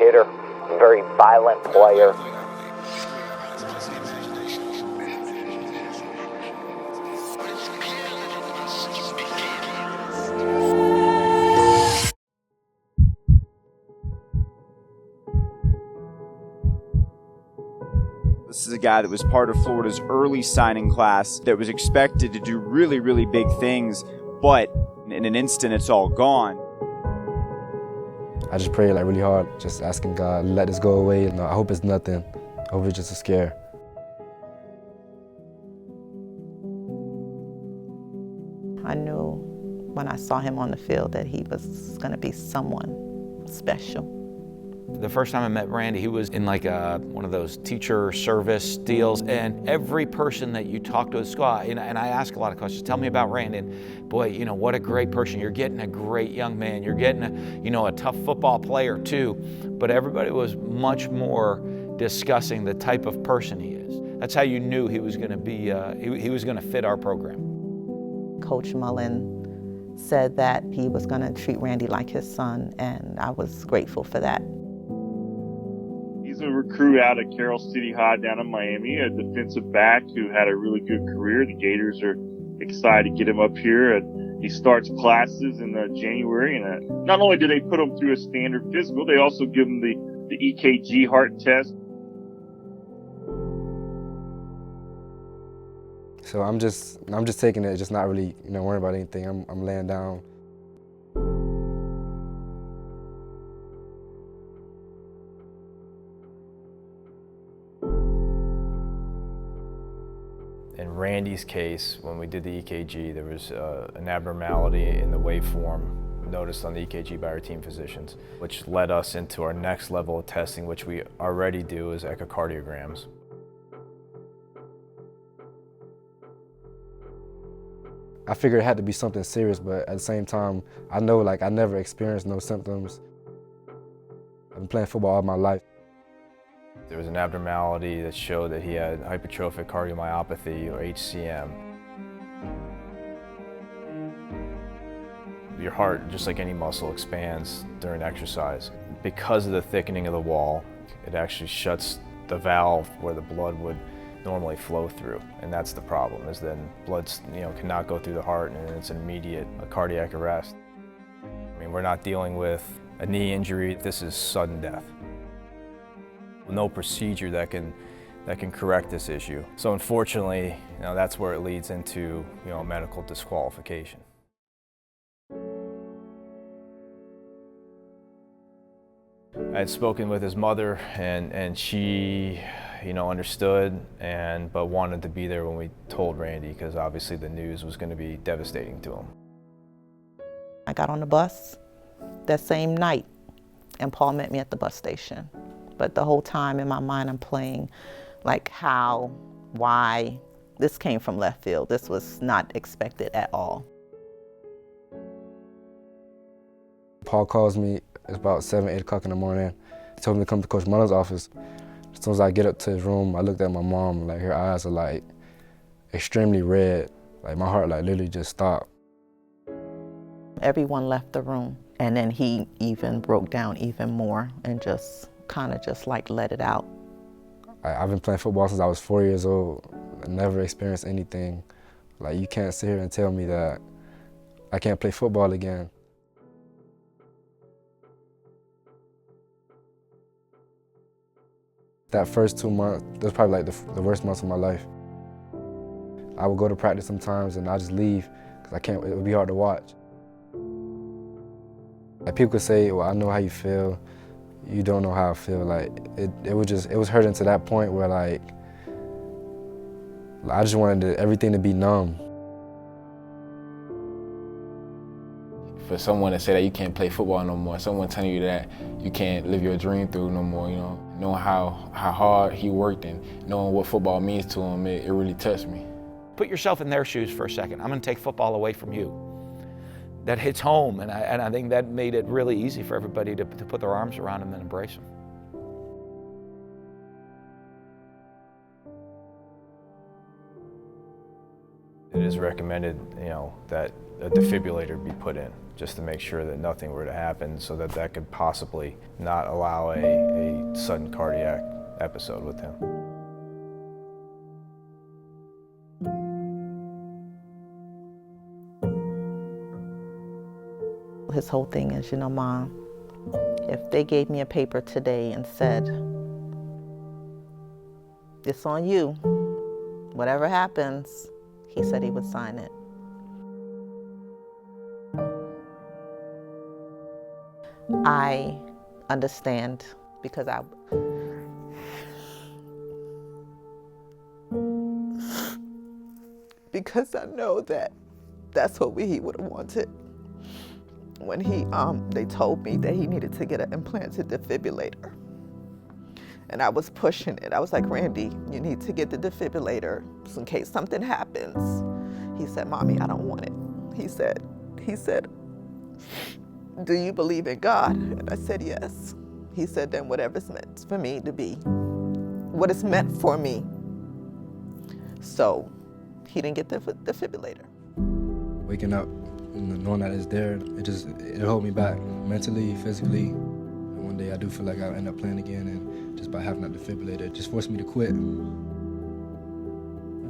hitter, very violent player. This is a guy that was part of Florida's early signing class that was expected to do really, really big things, but in an instant, it's all gone. I just pray like really hard, just asking God, let this go away. And I hope it's nothing. I hope it's just a scare. I knew when I saw him on the field that he was going to be someone special. The first time I met Randy, he was in like one of those teacher service deals, and every person that you talk to at school, and I ask a lot of questions, tell me about Randy, and boy, you know, what a great person. You're getting a great young man. You're getting a tough football player too, but everybody was much more discussing the type of person he is. That's how you knew he was going to be, he was going to fit our program. Coach Mullen said that he was going to treat Randy like his son, and I was grateful for that. He's a recruit out of Carroll City High down in Miami, a defensive back who had a really good career. The Gators are excited to get him up here. And he starts classes in January. And not only do they put him through a standard physical, they also give him the EKG heart test. So I'm just taking it, just not really, worrying about anything. I'm laying down. In Randy's case, when we did the EKG, there was an abnormality in the waveform noticed on the EKG by our team physicians, which led us into our next level of testing, which we already do as echocardiograms. I figured it had to be something serious, but at the same time, I know I never experienced no symptoms. I've been playing football all my life. There was an abnormality that showed that he had hypertrophic cardiomyopathy, or HCM. Your heart, just like any muscle, expands during exercise. Because of the thickening of the wall, it actually shuts the valve where the blood would normally flow through, and that's the problem, is then blood cannot go through the heart, and it's an immediate cardiac arrest. I mean, we're not dealing with a knee injury. This is sudden death. No procedure that can correct this issue. So unfortunately, that's where it leads into medical disqualification. I had spoken with his mother, and she understood but wanted to be there when we told Randy, because obviously the news was going to be devastating to him. I got on the bus that same night, and Paul met me at the bus station. But the whole time in my mind, I'm playing how, why. This came from left field. This was not expected at all. Paul calls me, it's about 7, 8 o'clock in the morning. He told me to come to Coach Mullen's office. As soon as I get up to his room, I looked at my mom, her eyes are extremely red. My heart literally just stopped. Everyone left the room, and then he even broke down even more and just let it out. I've been playing football since I was 4 years old. I never experienced anything. You can't sit here and tell me that I can't play football again. That first 2 months, that was probably the worst months of my life. I would go to practice sometimes and I just leave because it would be hard to watch. People could say, well, I know how you feel. You don't know how I feel. It was hurting to that point where I just wanted everything to be numb. For someone to say that you can't play football no more, someone telling you that you can't live your dream through no more, knowing how hard he worked and knowing what football means to him, it really touched me. Put yourself in their shoes for a second. I'm going to take football away from you. That hits home, and I think that made it really easy for everybody to put their arms around him and embrace him. It has recommended, that a defibrillator be put in, just to make sure that nothing were to happen, so that that could possibly not allow a sudden cardiac episode with him. His whole thing is, Mom, if they gave me a paper today and said, it's on you, whatever happens, he said he would sign it. I understand because I know that that's what he would have wanted. When they told me that he needed to get an implanted defibrillator. And I was pushing it. I was like, Randy, you need to get the defibrillator just in case something happens. He said, Mommy, I don't want it. He said, do you believe in God? And I said, yes. He said, then whatever's meant for me to be, what is meant for me. So he didn't get the defibrillator. Waking up, knowing that it's there, it held me back mentally, physically. And one day I do feel like I'll end up playing again, and just by having that defibrillator, it just forced me to quit.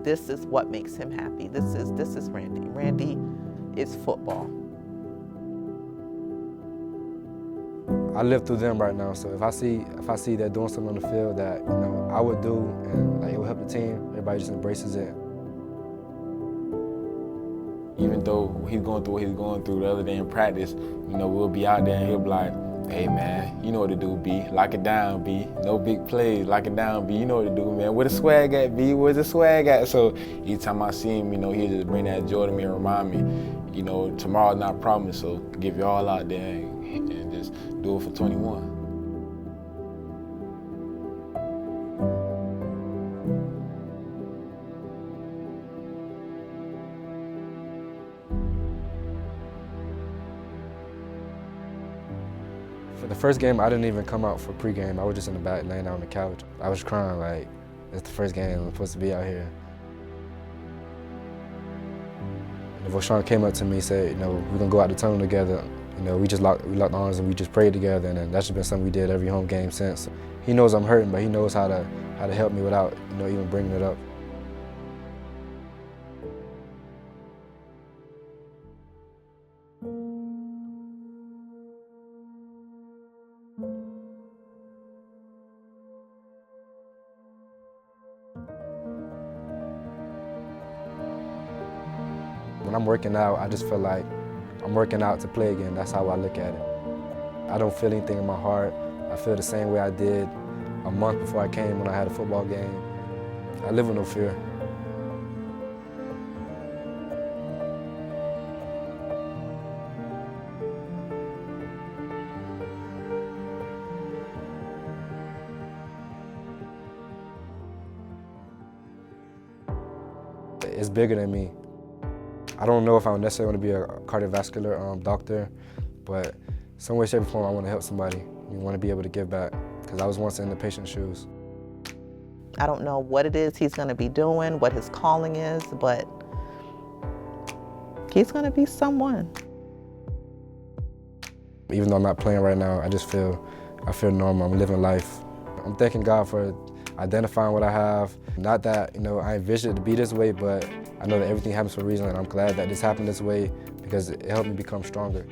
This is what makes him happy. This is Randy. Randy is football. I live through them right now, so if I see they're doing something on the field that I would do, and it will help the team, everybody just embraces it. Even though he's going through what he's going through the other day in practice, we'll be out there and he'll be like, hey man, you know what to do, B. Lock it down, B. No big plays, lock it down, B. You know what to do, man. Where the swag at, B? Where's the swag at? So each time I see him, he'll just bring that joy to me and remind me, tomorrow's not promised, so give it all out there and just do it for 21. For the first game, I didn't even come out for pregame. I was just in the back, laying out on the couch. I was crying like, it's the first game, I'm supposed to be out here. And Voshan came up to me and said, we're gonna go out the tunnel together. We locked arms and we just prayed together, and then that's just been something we did every home game since. He knows I'm hurting, but he knows how to help me without, even bringing it up. When I'm working out, I just feel like I'm working out to play again. That's how I look at it. I don't feel anything in my heart. I feel the same way I did a month before I came when I had a football game. I live with no fear. It's bigger than me. I don't know if I necessarily want to be a cardiovascular doctor, but some way, shape, or form, I want to help somebody. I want to be able to give back, because I was once in the patient's shoes. I don't know what it is he's going to be doing, what his calling is, but he's going to be someone. Even though I'm not playing right now, I feel normal. I'm living life. I'm thanking God for identifying what I have. Not that, I envisioned it to be this way, but I know that everything happens for a reason, and I'm glad that this happened this way because it helped me become stronger.